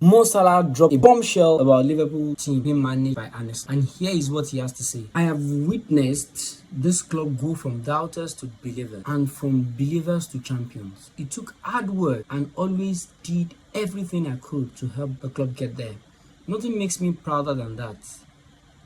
Mo Salah dropped a bombshell about Liverpool team being managed by Arne SLOT, and here is what he has to say. I have witnessed this club go from doubters to believers and from believers to champions. It took hard work and always did everything I could to help the club get there. Nothing makes me prouder than that,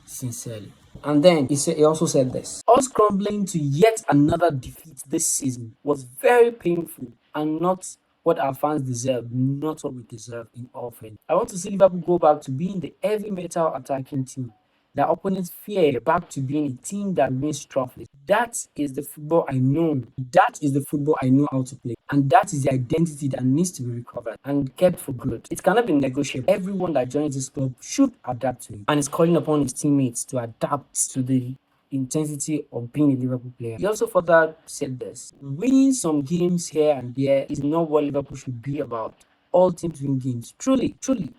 sincerely. And then he also said this. Us crumbling to yet another defeat this season was very painful and not what our fans deserve, not what we deserve in all fairness. I want to see Liverpool go back to being the heavy metal attacking team. Their opponents fear back to being a team that wins trophies. That is the football I know. That is the football I know how to play. And that is the identity that needs to be recovered and kept for good. It cannot be negotiable. Everyone that joins this club should adapt to it. And is calling upon his teammates to adapt to the intensity of being a Liverpool player. He also further said this. Winning some games here and there is not what Liverpool should be about. All teams win games. Truly,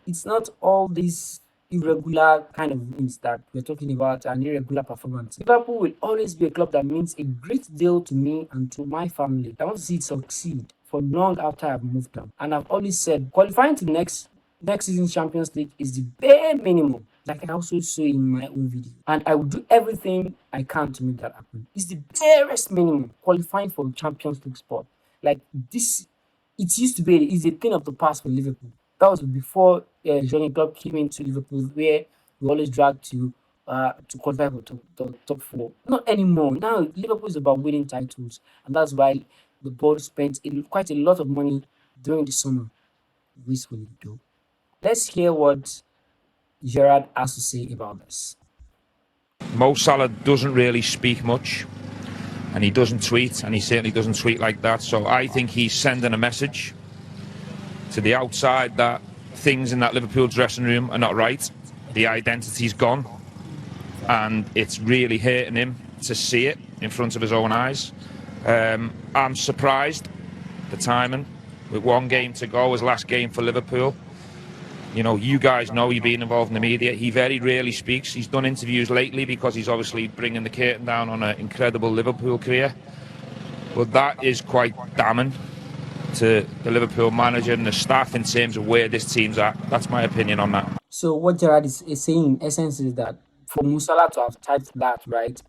it's not all these irregular kind of wins that we're talking about and irregular performance. Liverpool will always be a club that means a great deal to me and to my family. I want to see it succeed for long after I've moved on. And I've always said qualifying to next season's Champions League is the bare minimum. Like I also say in my own video. And I will do everything I can to make that happen. It's the barest minimum, qualifying for Champions League spot. Like this, it used to be, it's a thing of the past for Liverpool. That was before Jurgen Klopp came into Liverpool, where we always dragged to qualify for top four. Not anymore. Now Liverpool is about winning titles, and that's why the board spent quite a lot of money during the summer. Wastefully, though. Let's hear what Gerrard has to say about this. Mo Salah doesn't really speak much, and he doesn't tweet, and he certainly doesn't tweet like that. So I think he's sending a message to the outside that things in that Liverpool dressing room are not right. The identity's gone, and it's really hurting him to see it in front of his own eyes. I'm surprised the timing, with one game to go, his last game for Liverpool. You know, you guys know, you've been involved in the media. He very rarely speaks. He's done interviews lately because he's obviously bringing the curtain down on an incredible Liverpool career. But that is quite damning to the Liverpool manager and the staff in terms of where this team's at. That's my opinion on that. So what Gerrard is saying in essence is that for Mo Salah to have typed that, right,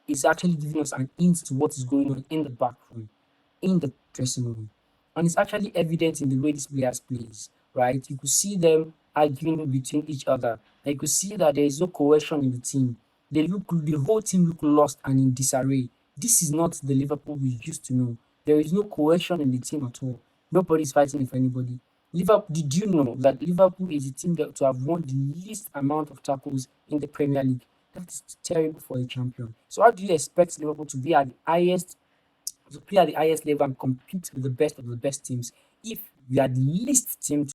is actually giving us an hint to what is going on in the back room, in the dressing room. And it's actually evident in the way these players plays, right? You could see them arguing between each other. And you could see that there is no cohesion in the team. The whole team look lost and in disarray. This is not the Liverpool we used to know. There is no cohesion in the team at all. Nobody's fighting for anybody. Liverpool, did you know that Liverpool is a team that to have won the least amount of tackles in the Premier League? That's terrible for a champion. So how do you expect Liverpool to be at the highest, to play at the highest level and compete with the best of the best teams if we are the least team